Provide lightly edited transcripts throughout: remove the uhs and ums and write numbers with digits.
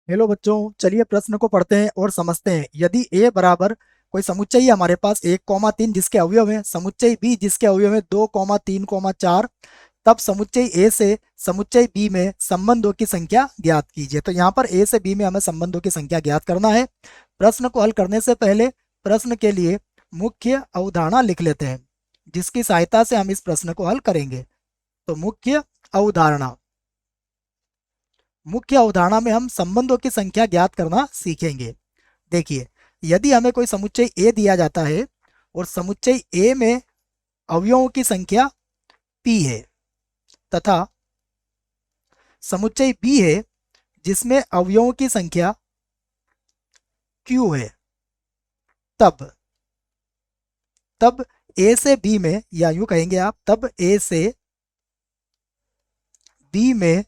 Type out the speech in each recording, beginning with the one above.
Hello बच्चों, चलिए प्रश्न को पढ़ते हैं और समझते हैं। यदि a बराबर कोई समुच्चय है हमारे पास 1, 3 जिसके अवयव हैं, समुच्चय b जिसके अवयव हैं 2, 3, 4, तब समुच्चय a से समुच्चय b में संबंधों की संख्या ज्ञात कीजिए। तो यहाँ पर a से b में हमें संबंधों की संख्या ज्ञात करना है। प्रश्न को हल करने से पहले प्रश्न के लिए मुख्य अवधारणा लिख लेते हैं, जिसकी सहायता से हम इस प्रश्न को हल करेंगे। तो अवधारणा मुख्य अवधारणा में हम संबंधों की संख्या ज्ञात करना सीखेंगे। देखिए, यदि हमें कोई समुच्चय ए दिया जाता है और समुच्चय ए में अवयवों की संख्या p है तथा समुच्चय b है जिसमें अवयवों की संख्या q है, तब तब a से b में, या यूं कहेंगे आप, तब a से b में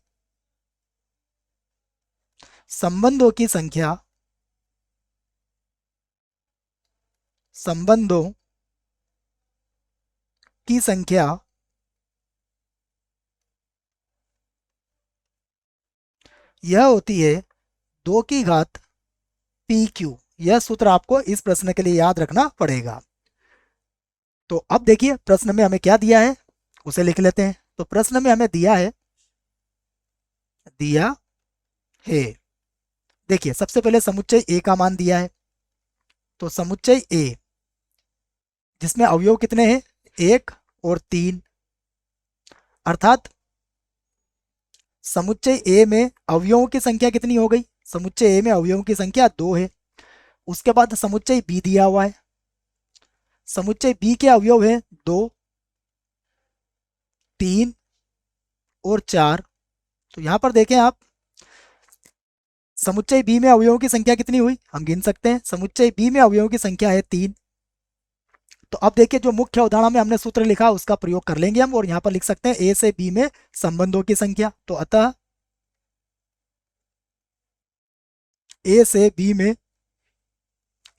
संबंधों की संख्या संबंधों की संख्या यह होती है 2 की घात पी क्यू। यह सूत्र आपको इस प्रश्न के लिए याद रखना पड़ेगा। तो अब देखिए प्रश्न में हमें क्या दिया है, उसे लिख लेते हैं। तो प्रश्न में हमें दिया है, देखिए सबसे पहले समुच्चय ए का मान दिया है। तो समुच्चय ए जिसमें अवयव कितने हैं, 1 और 3, अर्थात समुच्चय ए में अवयवों की संख्या कितनी हो गई, समुच्चय ए में अवयवों की संख्या 2 है। उसके बाद समुच्चय बी दिया हुआ है, समुच्चय बी के अवयव है 2, 3 और 4। तो यहां पर देखें आप, समुच्चय बी में अवयवों की संख्या कितनी हुई, हम गिन सकते हैं। समुच्चय बी में अवयवों की संख्या है 3। तो अब देखिए, जो मुख्य अवधारणा में हमने सूत्र लिखा उसका प्रयोग कर लेंगे हम, और यहां पर लिख सकते हैं ए से बी में संबंधों की संख्या। तो अतः ए से बी में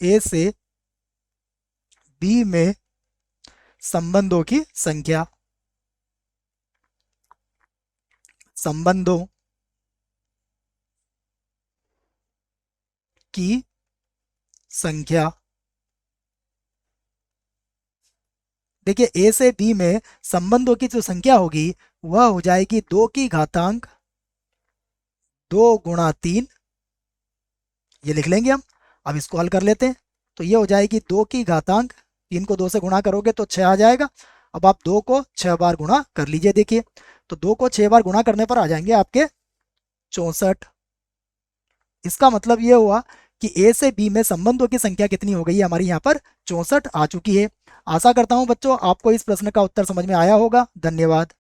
ए से बी में संबंधों की संख्या, संबंधों की संख्या, देखिए ए से बी में संबंधों की जो संख्या होगी वह हो जाएगी 2 की घातांक 2 × 3। ये लिख लेंगे हम। अब इसको हल कर लेते हैं। तो ये हो जाएगी 2 की घातांक, 3 को 2 से गुणा करोगे तो 6 आ जाएगा। अब आप 2 को 6 बार गुणा कर लीजिए। देखिए, तो 2 को 6 बार गुणा करने पर आ जाएंगे आपके 64। इसका मतलब ये हुआ कि ए से बी में संबंधों की संख्या कितनी हो गई है, हमारी यहाँ पर 64 आ चुकी है। आशा करता हूँ बच्चों आपको इस प्रश्न का उत्तर समझ में आया होगा। धन्यवाद।